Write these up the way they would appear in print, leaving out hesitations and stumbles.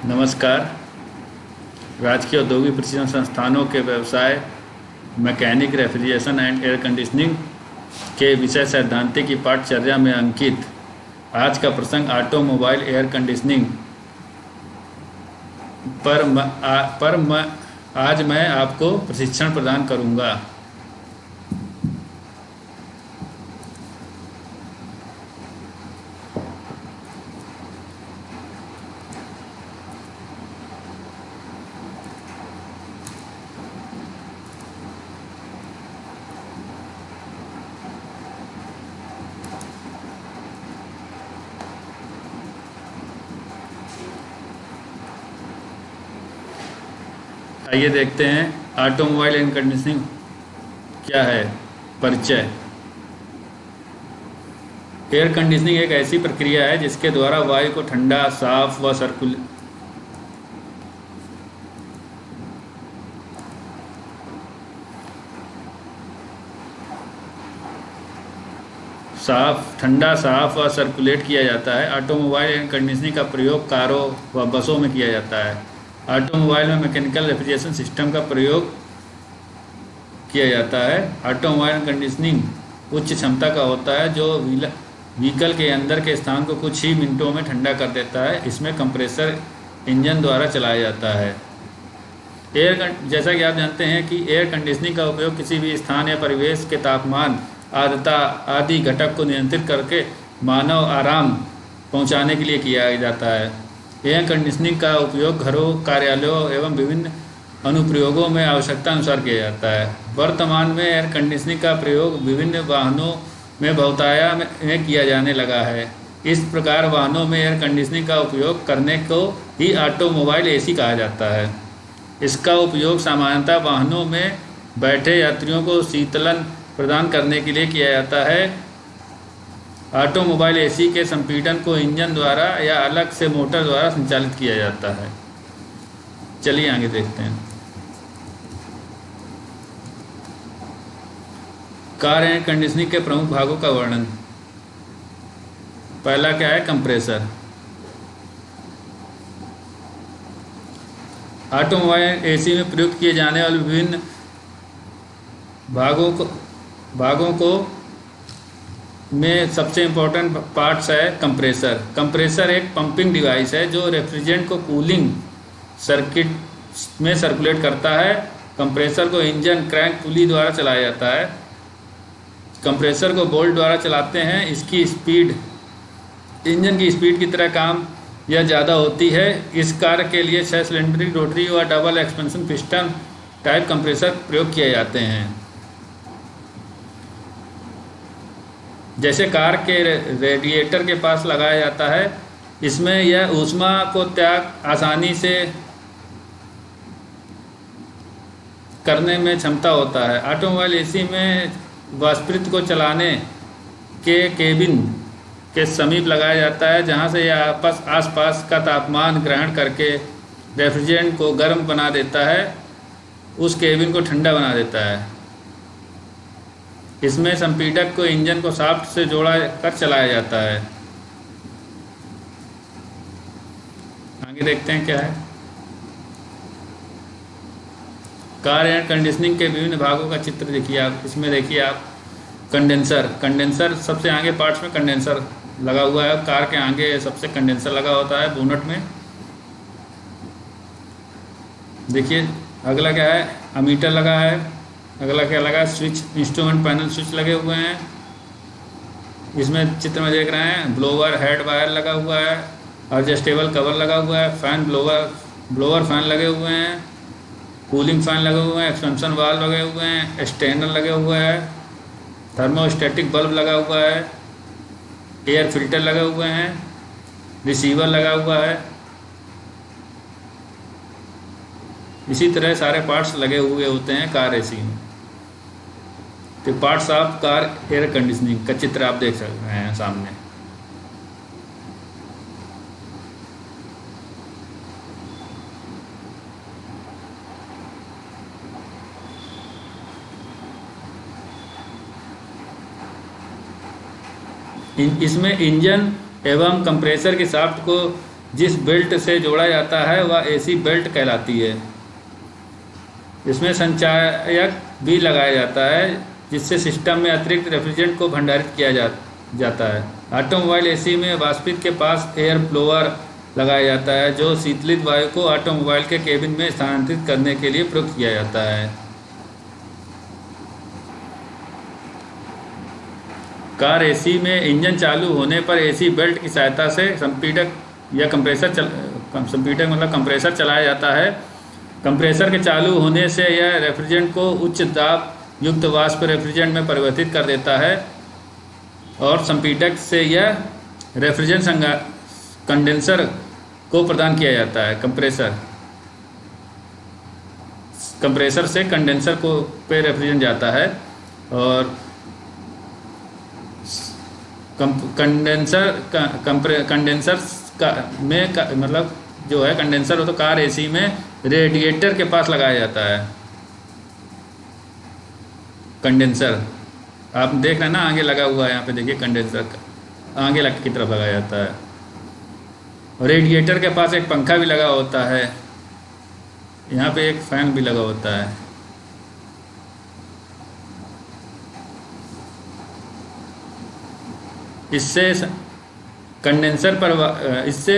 नमस्कार। राजकीय औद्योगिक प्रशिक्षण संस्थानों के व्यवसाय mechanic refrigeration and air conditioning के विषय सैद्धांतिक की पाठचर्या में अंकित आज का प्रसंग ऑटोमोबाइल एयर कंडीशनिंग आज मैं आपको प्रशिक्षण प्रदान करूंगा। आइए देखते हैं ऑटोमोबाइल एयर कंडीशनिंग क्या है। परिचय। एयर कंडीशनिंग एक ऐसी प्रक्रिया है जिसके द्वारा वायु को ठंडा, साफ व साफ व सर्कुलेट किया जाता है। ऑटोमोबाइल एयर कंडीशनिंग का प्रयोग कारों व बसों में किया जाता है। ऑटोमोबाइल में मैकेनिकल रेफ्रिजरेशन सिस्टम का प्रयोग किया जाता है। ऑटोमोबाइल एयर कंडीशनिंग उच्च क्षमता का होता है जो व्हीकल के अंदर के स्थान को कुछ ही मिनटों में ठंडा कर देता है। इसमें कंप्रेसर इंजन द्वारा चलाया जाता है। जैसा कि आप जानते हैं कि एयर कंडीशनिंग का उपयोग किसी भी स्थान या परिवेश के तापमान, आर्द्रता आदि घटक को नियंत्रित करके मानव आराम पहुंचाने के लिए किया जाता है। एयर कंडीशनिंग का उपयोग घरों, कार्यालयों एवं विभिन्न अनुप्रयोगों में आवश्यकता अनुसार किया जाता है। वर्तमान में एयर कंडीशनिंग का प्रयोग विभिन्न वाहनों में बहुतायत में किया जाने लगा है। इस प्रकार वाहनों में एयर कंडीशनिंग का उपयोग करने को ही ऑटोमोबाइल एसी कहा जाता है। इसका उपयोग सामान्यतः वाहनों में बैठे यात्रियों को शीतलन प्रदान करने के लिए किया जाता है। ऑटोमोबाइल एसी के संपीड़न को इंजन द्वारा या अलग से मोटर द्वारा संचालित किया जाता है। चलिए आगे देखते हैं। कार एयर कंडीशनिंग के प्रमुख भागों का वर्णन। पहला क्या है? कंप्रेसर। ऑटोमोबाइल एसी में प्रयुक्त किए जाने वाले विभिन्न भागों को में सबसे इम्पोर्टेंट पार्ट्स है कंप्रेसर। कंप्रेसर एक पंपिंग डिवाइस है जो रेफ्रिजरेंट को कूलिंग सर्किट में सर्कुलेट करता है। कंप्रेसर को इंजन क्रैंक पुली द्वारा चलाया जाता है। कंप्रेसर को बोल्ट द्वारा चलाते हैं। इसकी स्पीड इंजन की स्पीड की तरह काम या ज़्यादा होती है। इस कार्य के लिए 6 सिलेंडरिक, रोटरी व double expansion piston type compressor प्रयोग किए जाते हैं। जैसे कार के रेडिएटर के पास लगाया जाता है। इसमें यह ऊष्मा को त्याग आसानी से करने में क्षमता होता है। ऑटोमोबाइल एसी में वाष्पित को चलाने के केबिन के समीप लगाया जाता है, जहां से यह आसपास का तापमान ग्रहण करके रेफ्रिजरेंट को गर्म बना देता है, उस केबिन को ठंडा बना देता है। इसमें संपीड़क को इंजन को शाफ्ट से जोड़ा कर चलाया जाता है। आगे देखते हैं क्या है। कार एयर कंडीशनिंग के विभिन्न भागों का चित्र देखिए आप। इसमें देखिए आप कंडेंसर सबसे आगे पार्ट्स में कंडेंसर लगा हुआ है। कार के आगे सबसे कंडेंसर लगा होता है बोनट में। देखिए अगला क्या है? अमीटर लगा है। अगला क्या लगा? स्विच, इंस्ट्रूमेंट पैनल स्विच लगे हुए हैं। इसमें चित्र में देख रहे हैं ब्लोअर हेड वायर लगा हुआ है। एडजस्टेबल कवर लगा हुआ है। फैन ब्लोअर फैन लगे हुए हैं। कूलिंग फैन लगे हुए हैं। एक्सपेंशन वाल्व लगे हुए हैं। स्टैंडर लगे हुए हैं। थर्मोस्टेटिक बल्ब लगा हुआ है। एयर फिल्टर लगे हुए हैं। रिसीवर लगा हुआ है। इसी तरह सारे पार्ट्स लगे हुए होते हैं कार एसी में। तो parts of car air conditioning का चित्र आप देख सकते हैं सामने। इसमें इंजन एवं कंप्रेसर के शाफ्ट को जिस बेल्ट से जोड़ा जाता है वह एसी बेल्ट कहलाती है। इसमें संचायक भी लगाया जाता है जिससे सिस्टम में अतिरिक्त रेफ्रिजरेंट को भंडारित किया जाता है। ऑटोमोबाइल एसी में वाष्पित के पास एयर ब्लोअर लगाया जाता है जो शीतलित वायु को ऑटोमोबाइल के केबिन में स्थानांतरित करने के लिए प्रयुक्त किया जाता है। कार एसी में इंजन चालू होने पर एसी बेल्ट की सहायता से संपीड़क या संपीड़क मतलब कंप्रेसर चलाया जाता है। कंप्रेसर के चालू होने से यह रेफ्रिजरेंट को उच्च दाब युक्त वाष्प रेफ्रिजरेंट में परिवर्तित कर देता है और संपीड़क से यह रेफ्रिजरेंट कंडेंसर को प्रदान किया जाता है। कंप्रेसर से कंडेंसर को पे रेफ्रिजरेंट जाता है और कंडेंसर मतलब जो है कंडेंसर हो तो कार एसी में रेडिएटर के पास लगाया जाता है। कंडेंसर आप देख रहे हैं ना, आगे लगा हुआ है, यहाँ पे देखिए कंडेंसर आगे लग की तरफ लगाया जाता है। रेडिएटर के पास एक पंखा भी लगा होता है, यहाँ पे एक फैन भी लगा होता है। इससे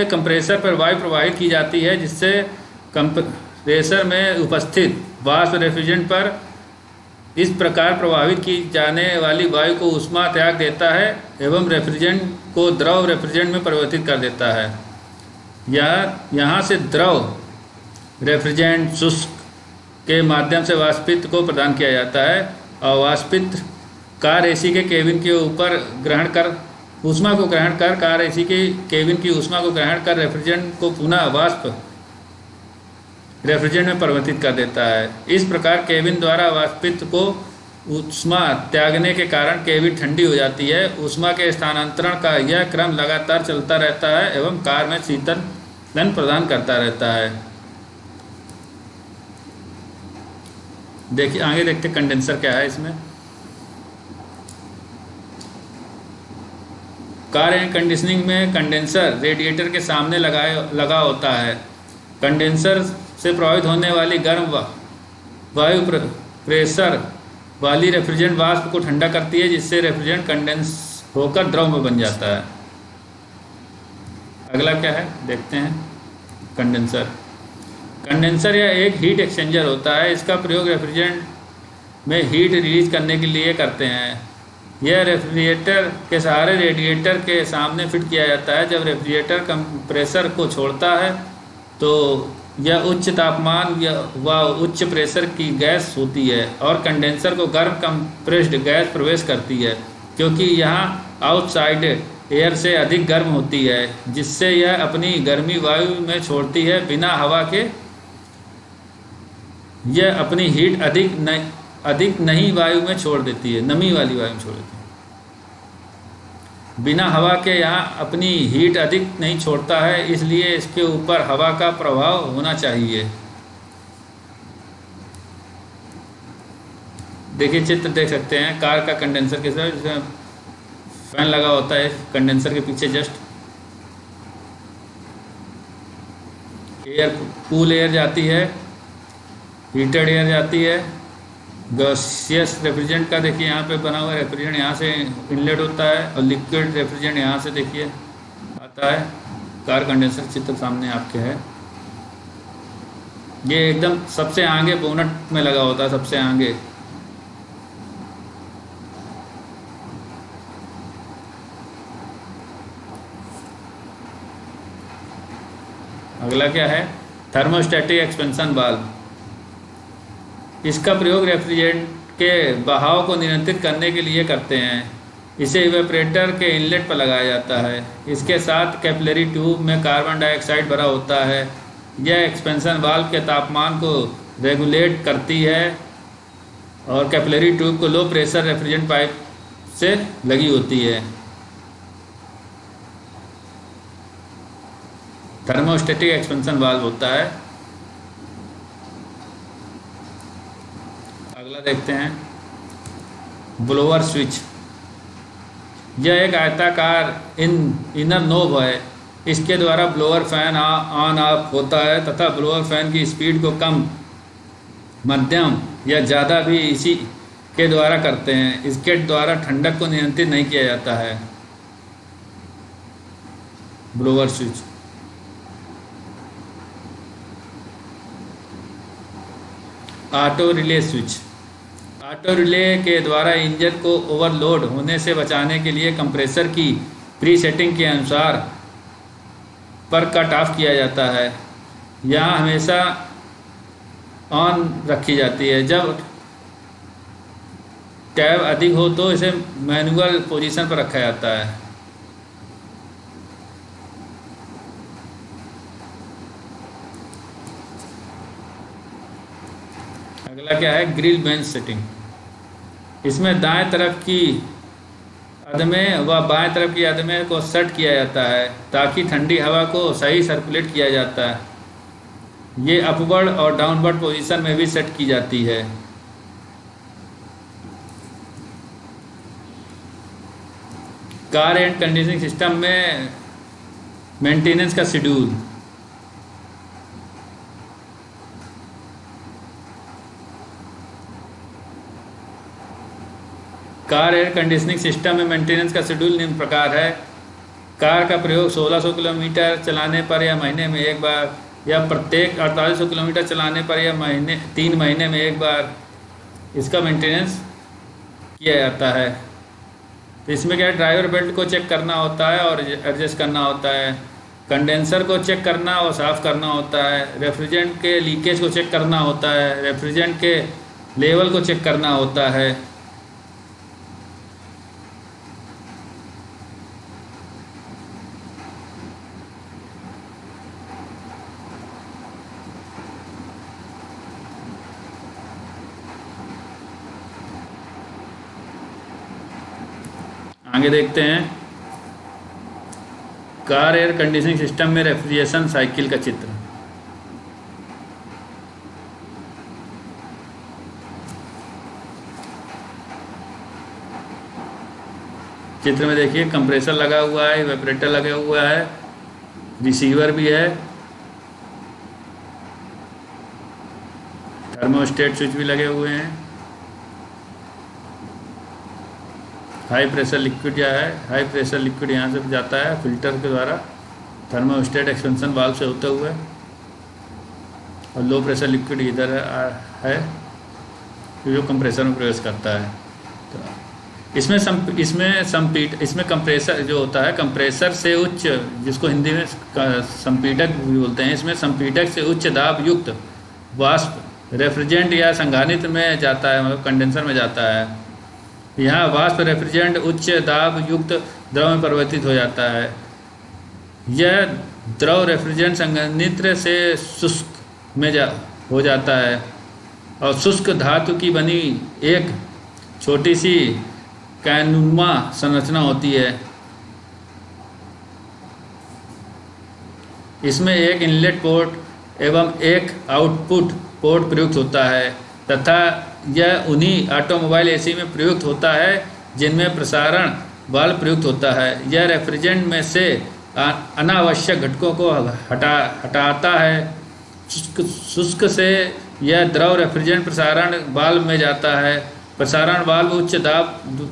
कंप्रेसर पर वायु प्रवाहित की जाती है जिससे कंप्रेसर में उपस्थित वाष्प रेफ्रिजरेंट पर इस प्रकार प्रवाहित की जाने वाली वायु को ऊष्मा त्याग देता है एवं रेफ्रिजरेंट को द्रव रेफ्रिजरेंट में परिवर्तित कर देता है। यहाँ से द्रव रेफ्रिजरेंट शुष्क के माध्यम से वाष्पित को प्रदान किया जाता है और वाष्पित कार एसी के केबिन के ऊपर ऊष्मा को ग्रहण कर कार एसी के केबिन की ऊष्मा को ग्रहण कर रेफ्रिजरेंट को पुनः वाष्प रेफ्रिजरेंट में परिवर्तित कर देता है। इस प्रकार केबिन द्वारा वाष्पित को ऊष्मा त्यागने के कारण केबिन ठंडी हो जाती है। ऊष्मा के स्थानांतरण का यह क्रम लगातार चलता रहता है एवं कार में शीतलन प्रदान करता रहता है। देखिए आगे देखते कंडेंसर क्या है। इसमें कार एयर कंडीशनिंग में कंडेंसर रेडिएटर के सामने लगा होता है। कंडेंसर से प्रवाहित होने वाली गर्म वायु प्रेशर वाली रेफ्रिजरेंट वाष्प को ठंडा करती है जिससे रेफ्रिजरेंट कंडेंस होकर द्रव में बन जाता है। अगला क्या है देखते हैं। कंडेंसर यह एक हीट एक्सचेंजर होता है। इसका प्रयोग रेफ्रिजरेंट में हीट रिलीज करने के लिए करते हैं। यह रेफ्रिजरेटर के सहारे रेडिएटर के सामने फिट किया जाता है। जब रेफ्रिजरेटर कंप्रेसर को छोड़ता है तो यह उच्च तापमान व उच्च प्रेशर की गैस होती है और कंडेंसर को गर्म कंप्रेस्ड गैस प्रवेश करती है क्योंकि यहाँ आउटसाइड एयर से अधिक गर्म होती है जिससे यह अपनी गर्मी वायु में छोड़ती है। बिना हवा के यह अपनी हीट अधिक नमी वायु में छोड़ देती है, नमी वाली वायु में छोड़ देती है। बिना हवा के यहाँ अपनी हीट अधिक नहीं छोड़ता है, इसलिए इसके ऊपर हवा का प्रभाव होना चाहिए। देखिए चित्र देख सकते हैं कार का कंडेंसर के साथ, जिसमें फैन लगा होता है कंडेंसर के पीछे जस्ट। कूल एयर जाती है, हीटेड एयर जाती है। गैसियस रेफ्रिजरेंट का देखिए यहाँ पे बना हुआ रेफ्रिजरेंट यहाँ से इनलेट होता है और लिक्विड रेफ्रिजरेंट यहाँ से देखिए आता है। कार कंडेंसर चित्र सामने आपके है। ये एकदम सबसे आगे बोनट में लगा होता है, सबसे आगे। अगला क्या है, थर्मोस्टेटिक एक्सपेंशन वाल्व। इसका प्रयोग रेफ्रिजरेंट के बहाव को नियंत्रित करने के लिए करते हैं। इसे इवेपोरेटर के इनलेट पर लगाया जाता है। इसके साथ कैपिलरी ट्यूब में कार्बन डाइऑक्साइड भरा होता है। यह एक्सपेंशन वाल्व के तापमान को रेगुलेट करती है और कैपिलरी ट्यूब को लो प्रेशर रेफ्रिजरेंट पाइप से लगी होती है। थर्मोस्टेटिक एक्सपेंशन वाल्व होता है। अगला देखते हैं, ब्लोअर स्विच। यह एक आयताकार इनर नोब है इसके द्वारा ब्लोअर फैन ऑन ऑफ होता है तथा ब्लोअर फैन की स्पीड को कम, मध्यम या ज़्यादा भी इसी के द्वारा करते हैं। इसके द्वारा ठंडक को नियंत्रित नहीं किया जाता है। Blower switch. Auto relay switch. Auto relay के द्वारा इंजन को ओवरलोड होने से बचाने के लिए कंप्रेसर की प्री सेटिंग के अनुसार पर कट ऑफ किया जाता है। यहाँ हमेशा ऑन रखी जाती है। जब टैब अधिक हो तो इसे मैनुअल पोजीशन पर रखा जाता है। अगला क्या है, ग्रिल बेंच सेटिंग। इसमें दाएं तरफ की अदमे व बाएं तरफ की अदमे को सेट किया जाता है ताकि ठंडी हवा को सही सर्कुलेट किया जाता है। ये अपवर्ड और डाउनवर्ड पोजीशन में भी सेट की जाती है। कार एंड कंडीशनिंग सिस्टम में मेंटेनेंस का schedule. Car air conditioning system में मेंटेनेंस का शेड्यूल निम्न प्रकार है। कार का प्रयोग 1600 किलोमीटर चलाने पर या महीने में एक बार, या प्रत्येक 4800 किलोमीटर चलाने पर या 3 महीने में एक बार इसका मेंटेनेंस किया जाता है। तो इसमें क्या है, ड्राइवर बेल्ट को चेक करना होता है और एडजस्ट करना होता है। कंडेंसर को चेक करना और साफ़ करना होता है। रेफ्रिजरेंट के लीकेज को चेक करना होता है। रेफ्रिजरेंट के लेवल को चेक करना होता है। आगे देखते हैं कार एयर कंडीशनिंग सिस्टम में रेफ्रिजरेशन साइकिल का चित्र। चित्र में देखिए कंप्रेसर लगा हुआ है, इवेपोरेटर लगा हुआ है, रिसीवर भी है, थर्मोस्टेट स्विच भी लगे हुए हैं। हाई प्रेशर लिक्विड या है, हाई प्रेशर लिक्विड यहाँ से जाता है फिल्टर के द्वारा थर्मोस्टेट एक्सपेंशन वाल्व से होते हुए, और लो प्रेशर लिक्विड इधर है जो कंप्रेसर में प्रवेश करता है। तो इसमें कंप्रेसर जो होता है, कंप्रेसर से उच्च, जिसको हिंदी में संपीडक भी बोलते हैं, इसमें संपीडक से उच्च दाब युक्त वाष्प रेफ्रिजरेंट या संघानित्र में जाता है, मतलब कंडेंसर में जाता है। यहाँ वाष्प रेफ्रिजरेंट उच्च दाब युक्त द्रव में परिवर्तित हो जाता है। यह द्रव रेफ्रिजरेंट संघनित्र से शुष्क में हो जाता है और शुष्क धातु की बनी एक छोटी सी कैनुमा संरचना होती है। इसमें एक इनलेट पोर्ट एवं एक आउटपुट पोर्ट प्रयुक्त होता है तथा यह उन्हीं ऑटोमोबाइल एसी में प्रयुक्त होता है जिनमें प्रसारण वाल्व प्रयुक्त होता है। यह रेफ्रिजरेंट में से अनावश्यक घटकों को हटाता है। शुष्क से यह द्रव रेफ्रिजरेंट प्रसारण वाल्व में जाता है। प्रसारण वाल्व उच्च दाब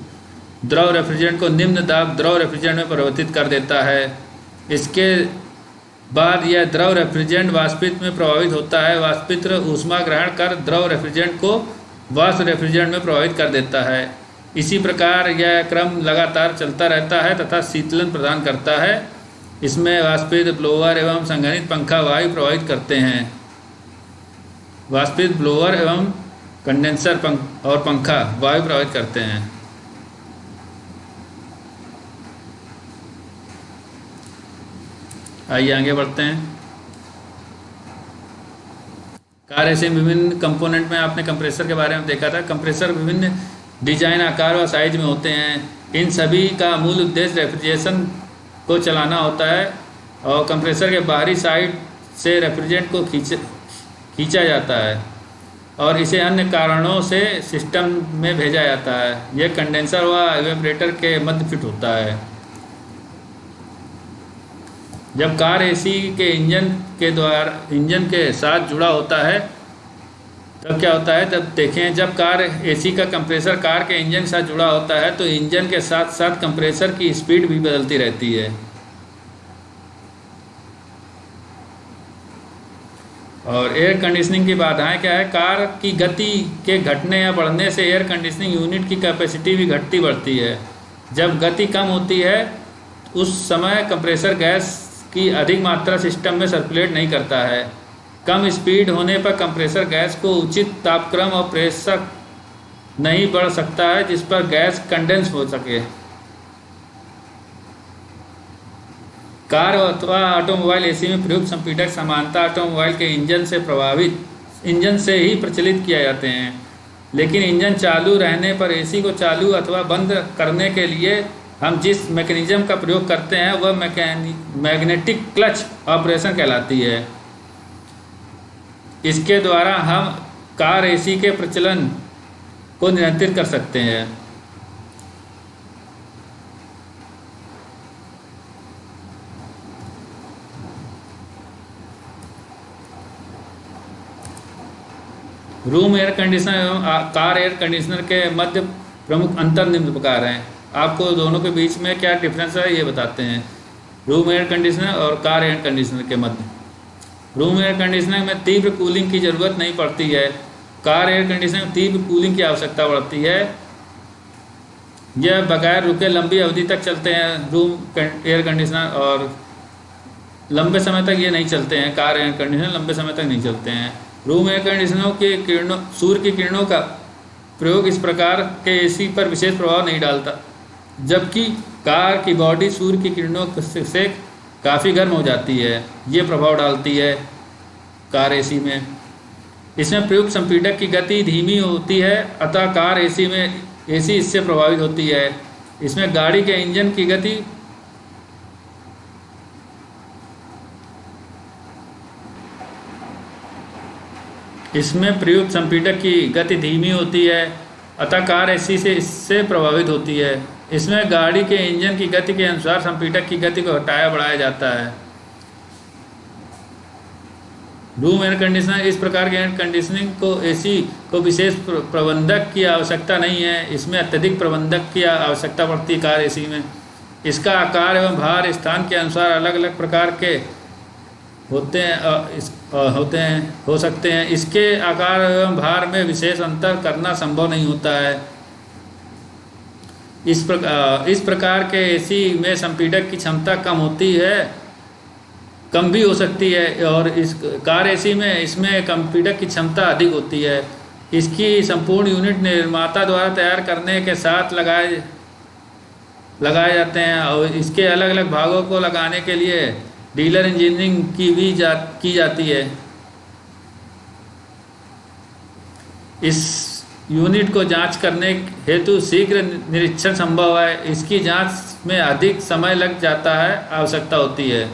द्रव रेफ्रिजरेंट को निम्न दाब द्रव रेफ्रिजरेंट में परिवर्तित कर देता है। इसके बाद यह द्रव रेफ्रिजरेंट वाष्पित में प्रभावित होता है। वाष्पित्र ऊष्मा ग्रहण कर द्रव रेफ्रिजरेंट को वाष्प रेफ्रिजरेंट में प्रभावित कर देता है। इसी प्रकार यह क्रम लगातार चलता रहता है तथा शीतलन प्रदान करता है। इसमें वाष्पित ब्लोअर एवं संघनित पंखा वायु प्रभावित करते हैं। वाष्पित ब्लोअर एवं कंडेंसर और पंखा वायु प्रभावित करते हैं। आइए आगे बढ़ते हैं। कार ऐसे विभिन्न कंपोनेंट में आपने कंप्रेसर के बारे में देखा था। कंप्रेसर विभिन्न डिजाइन, आकार और साइज में होते हैं। इन सभी का मूल उद्देश्य रेफ्रिजरेशन को चलाना होता है और कंप्रेसर के बाहरी साइड से रेफ्रिजरेंट को खींचा जाता है और इसे अन्य कारणों से सिस्टम में भेजा जाता है। यह कंडेंसर व इवेपोरेटर के मध्य फिट होता है। जब कार एसी के इंजन के साथ जुड़ा होता है तब क्या होता है, जब देखें जब कार एसी का कंप्रेसर कार के इंजन के साथ जुड़ा होता है तो इंजन के साथ साथ कंप्रेसर की स्पीड भी बदलती रहती है। और एयर कंडीशनिंग की बाधाएं क्या है, कार की गति के घटने या बढ़ने से एयर कंडीशनिंग यूनिट की कैपेसिटी भी घटती बढ़ती है। जब गति कम होती है उस समय कंप्रेसर गैस की अधिक मात्रा सिस्टम में सर्कुलेट नहीं करता है। कम स्पीड होने पर कंप्रेसर गैस को उचित तापक्रम और प्रेशर नहीं बढ़ सकता है जिस पर गैस कंडेंस हो सके। कार अथवा ऑटोमोबाइल एसी में प्रयुक्त संपीड़क सामान्यतः ऑटोमोबाइल के इंजन से ही प्रचलित किए जाते हैं, लेकिन इंजन चालू रहने पर एसी को चालू अथवा बंद करने के लिए हम जिस मैकेनिज्म का प्रयोग करते हैं वह मैग्नेटिक क्लच ऑपरेशन कहलाती है। इसके द्वारा हम कार एसी के प्रचलन को नियंत्रित कर सकते हैं। रूम एयर कंडीशनर एवं कार एयर कंडीशनर के मध्य प्रमुख अंतर निम्न प्रकार हैं। आपको दोनों के बीच में क्या डिफरेंस है ये बताते हैं। रूम एयर कंडीशनर और कार एयर कंडीशनर के मध्य, रूम एयर कंडीशनर में तीव्र कूलिंग की ज़रूरत नहीं पड़ती है। कार एयर कंडीशनर में तीव्र कूलिंग की आवश्यकता पड़ती है। यह बगैर रुके लंबी अवधि तक चलते हैं रूम एयर कंडीशनर, और लंबे समय तक ये नहीं चलते हैं। कार एयर कंडीशनर लंबे समय तक नहीं चलते हैं। रूम एयर कंडीशनरों के सूर्य की किरणों का प्रयोग इस प्रकार के एसी पर विशेष प्रभाव नहीं डालता, जबकि कार की बॉडी सूर्य की किरणों से काफ़ी गर्म हो जाती है। ये प्रभाव डालती है कार एसी में। इसमें प्रयुक्त संपीड़क की गति धीमी होती है, अतः कार एसी इससे प्रभावित होती है। इसमें गाड़ी के इंजन की गति इसमें प्रयुक्त संपीड़क की गति धीमी होती है, अतः कार एसी से इससे प्रभावित होती है। इसमें गाड़ी के इंजन की गति के अनुसार संपीड़क की गति को घटाया बढ़ाया जाता है। रूम एयर कंडीशनर, इस प्रकार के एयर कंडीशनिंग को एसी को विशेष प्रबंधक की आवश्यकता नहीं है। इसमें अत्यधिक प्रबंधक की आवश्यकता पड़ती है कार एसी में। इसका आकार एवं भार स्थान के अनुसार अलग अलग प्रकार के हो सकते हैं। इसके आकार एवं भार में विशेष अंतर करना संभव नहीं होता है। इस प्रकार के एसी में संपीड़क की क्षमता कम भी हो सकती है, और इस कार एसी में इसमें संपीड़क की क्षमता अधिक होती है। इसकी संपूर्ण यूनिट निर्माता द्वारा तैयार करने के साथ लगाए जाते हैं, और इसके अलग अलग भागों को लगाने के लिए डीलर इंजीनियरिंग की जाती है। इस यूनिट को जांच करने हेतु शीघ्र निरीक्षण संभव है। इसकी जांच में अधिक समय लग जाता है, आवश्यकता होती है।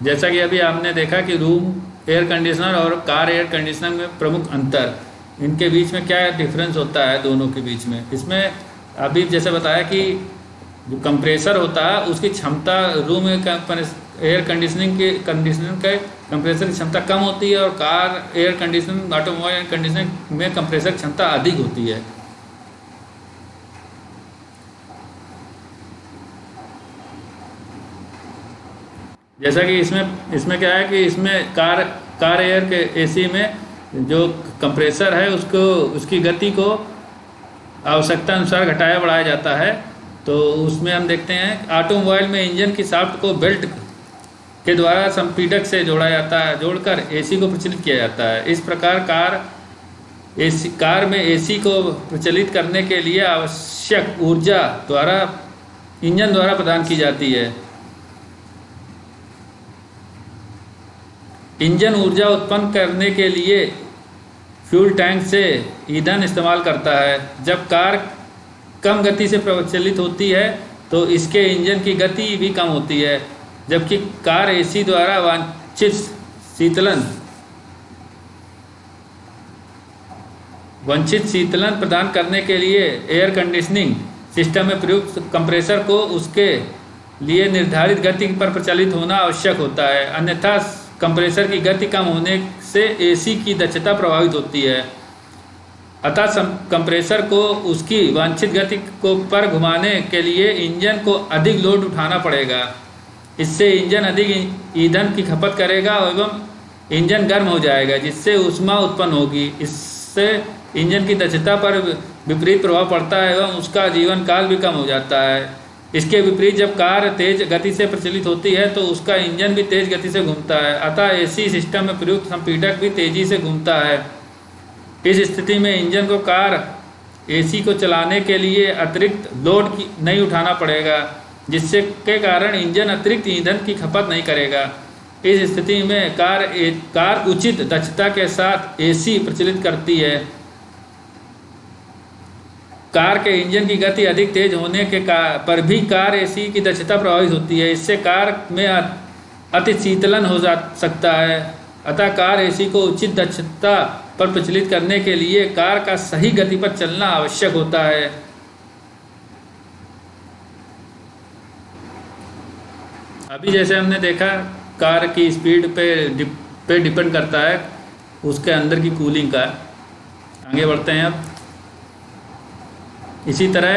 जैसा कि अभी आपने देखा कि रूम एयर कंडीशनर और कार एयर कंडीशनर में प्रमुख अंतर, इनके बीच में क्या डिफरेंस होता है दोनों के बीच में। इसमें अभी जैसे बताया कि जो कंप्रेसर होता है उसकी क्षमता रूम एयर कंडीशनिंग के कंप्रेसर की क्षमता कम होती है, और car air conditioning automobile air conditioning में कंप्रेसर की क्षमता अधिक होती है। जैसा कि इसमें क्या है कि इसमें कार एयर के एसी में जो कंप्रेसर है उसकी गति को आवश्यकता अनुसार घटाया बढ़ाया जाता है। तो उसमें हम देखते हैं ऑटोमोबाइल में इंजन की शाफ्ट को बेल्ट के द्वारा संपीड़क से जोड़कर एसी को प्रचलित किया जाता है। इस प्रकार कार में एसी को प्रचलित करने के लिए आवश्यक ऊर्जा इंजन द्वारा प्रदान की जाती है। इंजन ऊर्जा उत्पन्न करने के लिए फ्यूल टैंक से ईंधन इस्तेमाल करता है। जब कार कम गति से प्रचलित होती है तो इसके इंजन की गति भी कम होती है, जबकि कार एसी द्वारा वांछित शीतलन वांछित शीतलन प्रदान करने के लिए एयर कंडीशनिंग सिस्टम में प्रयुक्त कंप्रेसर को उसके लिए निर्धारित गति पर प्रचालित होना आवश्यक होता है, अन्यथा कंप्रेसर की गति कम होने से एसी की दक्षता प्रभावित होती है। अतः कंप्रेसर को उसकी वांछित गति को पर घुमाने के लिए इंजन को अधिक लोड उठाना पड़ेगा। इससे इंजन अधिक ईंधन की खपत करेगा एवं इंजन गर्म हो जाएगा, जिससे ऊष्मा उत्पन्न होगी। इससे इंजन की दक्षता पर विपरीत प्रभाव पड़ता है एवं उसका जीवन काल भी कम हो जाता है। इसके विपरीत जब कार तेज गति से प्रचलित होती है तो उसका इंजन भी तेज गति से घूमता है, अतः एसी सिस्टम में प्रयुक्त संपीड़क भी तेजी से घूमता है। इस स्थिति में इंजन को कार एसी को चलाने के लिए अतिरिक्त लोड नहीं उठाना पड़ेगा, जिससे के कारण इंजन अतिरिक्त ईंधन की खपत नहीं करेगा। इस स्थिति में कार उचित दक्षता के साथ एसी प्रचलित करती है। कार के इंजन की गति अधिक तेज होने के पर भी कार एसी की दक्षता प्रभावित होती है। इससे कार में अति शीतलन हो सकता है। अतः कार एसी को उचित दक्षता पर प्रचलित करने के लिए कार का सही गति पर चलना आवश्यक होता है। अभी जैसे हमने देखा कार की स्पीड पे डिपेंड करता है उसके अंदर की कूलिंग का। आगे बढ़ते हैं अब। इसी तरह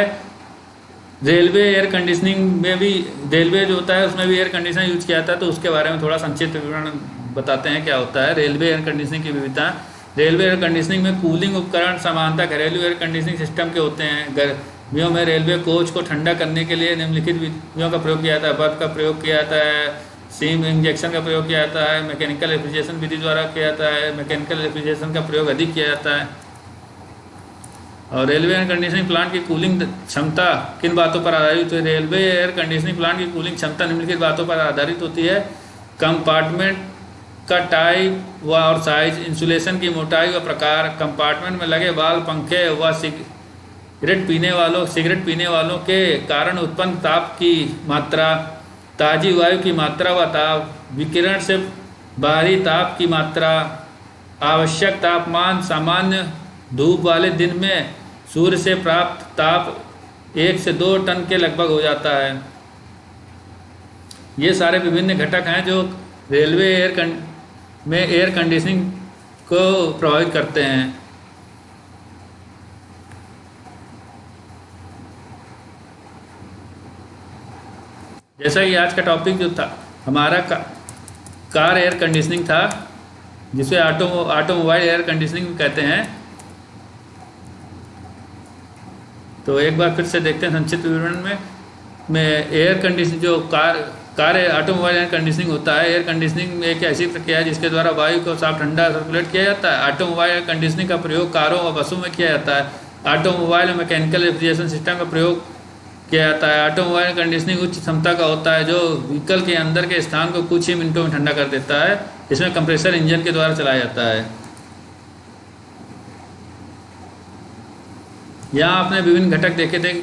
रेलवे एयर कंडीशनिंग में भी, रेलवे जो होता है उसमें भी एयर कंडीशनर यूज किया जाता है, तो उसके बारे में थोड़ा संक्षिप्त विवरण बताते हैं क्या होता है रेलवे एयर कंडीशनिंग की विविधता। रेलवे एयर कंडीशनिंग में कूलिंग उपकरण सामान्यतः घरेलू एयर कंडीशनिंग सिस्टम के होते हैं। गर्मियों में रेलवे कोच को ठंडा करने के लिए निम्नलिखित विधियों का प्रयोग किया जाता है। बर्फ का प्रयोग किया जाता है, स्टीम इंजेक्शन का प्रयोग किया जाता है, मैकेनिकल रेफ्रिजरेशन विधि द्वारा किया जाता है। मैकेनिकल रेफ्रिजरेशन का प्रयोग अधिक किया जाता है। और रेलवे एयर कंडीशनिंग प्लांट की कूलिंग क्षमता किन बातों पर आधारित है? रेलवे एयर कंडीशनिंग प्लांट की कूलिंग क्षमता निम्नलिखित बातों पर आधारित होती है। कंपार्टमेंट का टाइप व और साइज, इंसुलेशन की मोटाई व प्रकार, कंपार्टमेंट में लगे वाल्व, पंखे व सिगरेट पीने वालों के कारण उत्पन्न ताप की मात्रा, ताजी वायु की मात्रा व ताप, विकिरण से बाहरी ताप की मात्रा, आवश्यक तापमान। सामान्य धूप वाले दिन में सूर्य से प्राप्त ताप 1 से 2 टन के लगभग हो जाता है। ये सारे विभिन्न घटक हैं जो रेलवे एयर कंडीशनिंग को प्रभावित करते हैं। जैसा कि आज का टॉपिक जो था हमारा कार एयर कंडीशनिंग था, जिसे ऑटोमोबाइल एयर कंडीशनिंग कहते हैं। तो एक बार फिर से देखते हैं संक्षिप्त विवरण में एयर कंडीशनिंग जो कार ऑटोमोबाइल एयर कंडीशनिंग होता है। एयर कंडीशनिंग एक ऐसी प्रक्रिया है जिसके द्वारा वायु को साफ ठंडा सर्कुलेट किया जाता है। ऑटोमोबाइल एयर कंडीशनिंग का प्रयोग कारों और बसों में किया जाता है। ऑटोमोबाइल में मैकेनिकल रेफ्रिजरेशन सिस्टम का प्रयोग किया जाता है। ऑटोमोबाइल कंडीशनिंग उच्च क्षमता का होता है जो व्हीकल के अंदर के स्थान को कुछ ही मिनटों में ठंडा कर देता है। इसमें कंप्रेसर इंजन के द्वारा चलाया जाता है। यहाँ आपने विभिन्न घटक देखे थे कि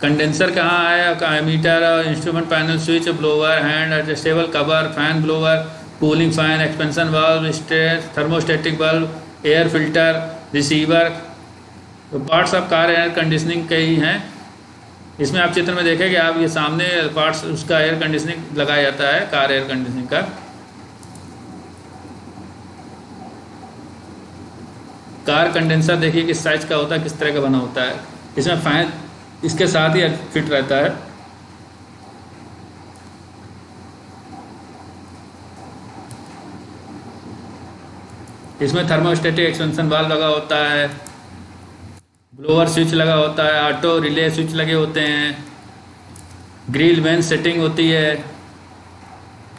कंडेंसर कहाँ है, meter, instrument panel, switch, blower, hand adjustable cover, fan blower, cooling fan, expansion valve, thermostatic bulb, air filter, receiver. तो parts of car air conditioning के ही हैं। इसमें आप चित्र में देखेंगे आप, ये सामने पार्ट्स उसका एयर कंडीशनिंग लगाया जाता है कार एयर कंडीशनिंग का। कार कंडेंसर देखिए किस साइज का होता है, किस तरह का बना होता है। इसमें फैन इसके साथ ही फिट रहता है। इसमें थर्मोस्टेटिक एक्सपेंशन वाल्व लगा होता है, ब्लोअर स्विच लगा होता है, ऑटो रिले स्विच लगे होते हैं, ग्रिल वेन सेटिंग होती है।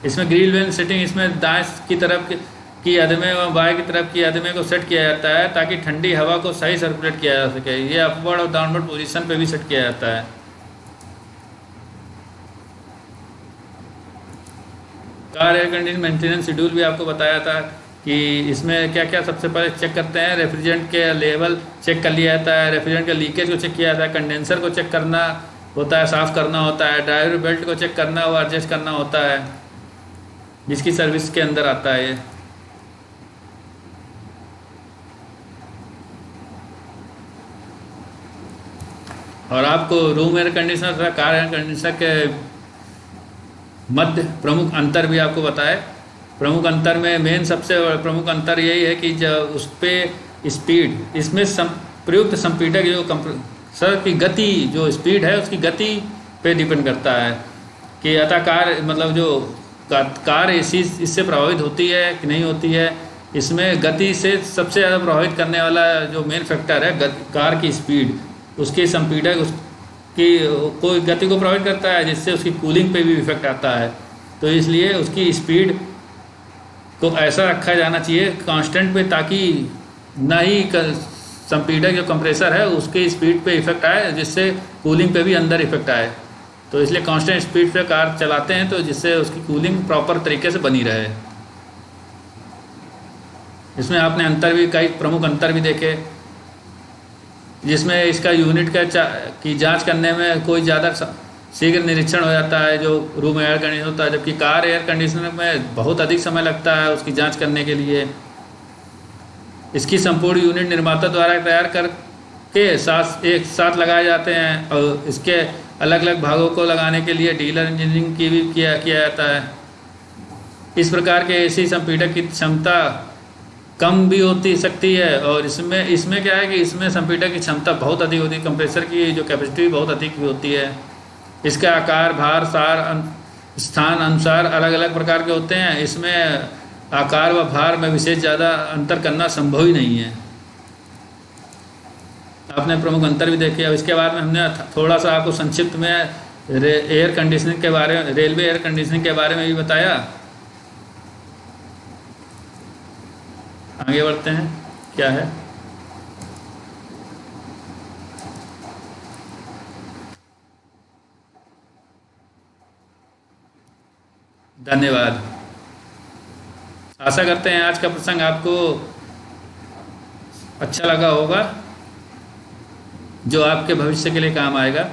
इसमें ग्रिल वेन सेटिंग इसमें दाएं की तरफ की अदमे व बाएं की तरफ की अदमे को सेट किया जाता है ताकि ठंडी हवा को सही सर्कुलेट किया जा सके। ये अपवर्ड और डाउनवर्ड पोजीशन पे भी सेट किया जाता है। Car air conditioning maintenance schedule भी आपको बताया था कि इसमें क्या क्या सबसे पहले चेक करते हैं। रेफ्रिजरेंट के लेवल चेक कर लिया जाता है, रेफ्रिजरेंट के लीकेज को चेक किया जाता है, कंडेंसर को चेक करना होता है, साफ़ करना होता है, ड्राइवर बेल्ट को चेक करना व एडजस्ट करना होता है, जिसकी सर्विस के अंदर आता है ये। और आपको रूम एयर कंडीशनर तथा कार एयर कंडीशनर के मध्य प्रमुख अंतर भी आपको बताए। प्रमुख अंतर में मेन सबसे प्रमुख अंतर यही है कि जब उस पर स्पीड, इसमें प्रयुक्त संपीड़क जो कंप्रेसर की गति, जो स्पीड है उसकी गति पे डिपेंड करता है कि अतः कार मतलब जो कार इससे प्रभावित होती है कि नहीं होती है। इसमें गति से सबसे ज़्यादा प्रभावित करने वाला जो मेन फैक्टर है कार की स्पीड, उसके संपीड़क उसकी कोई गति को प्रभावित करता है, जिससे उसकी कूलिंग पे भी इफेक्ट आता है। तो इसलिए उसकी स्पीड को ऐसा रखा जाना चाहिए कांस्टेंट पे, ताकि ना ही संपीड़क जो कंप्रेसर है उसके स्पीड पे इफेक्ट आए, जिससे कूलिंग पे भी अंदर इफेक्ट आए। तो इसलिए कांस्टेंट स्पीड पे कार चलाते हैं तो जिससे उसकी कूलिंग प्रॉपर तरीके से बनी रहे। इसमें आपने अंतर भी, कई प्रमुख अंतर भी देखे, जिसमें इसका यूनिट की जांच करने में कोई ज़्यादा शीघ्र निरीक्षण हो जाता है जो रूम एयर कंडीशनर होता है, जबकि कार एयर कंडीशनर में बहुत अधिक समय लगता है उसकी जांच करने के लिए। इसकी संपूर्ण यूनिट निर्माता द्वारा तैयार करके एक साथ लगाए जाते हैं और इसके अलग अलग भागों को लगाने के लिए डीलर इंजीनियरिंग की भी किया जाता है। इस प्रकार के एसी संपीड़क की क्षमता कम भी होती सकती है, और इसमें क्या है कि इसमें संपीड़क की क्षमता बहुत अधिक होती है, कंप्रेसर की जो कैपेसिटी बहुत अधिक भी होती है। इसका आकार, भार, स्थान अनुसार अलग अलग प्रकार के होते हैं। इसमें आकार व भार में विशेष ज़्यादा अंतर करना संभव ही नहीं है। आपने प्रमुख अंतर भी देखे। अब इसके बाद में हमने थोड़ा सा आपको संक्षिप्त में एयर कंडीशनिंग के बारे में, रेलवे एयर कंडीशनिंग के बारे में भी बताया। आगे बढ़ते हैं, क्या है। धन्यवाद। आशा करते हैं आज का प्रसंग आपको अच्छा लगा होगा, जो आपके भविष्य के लिए काम आएगा।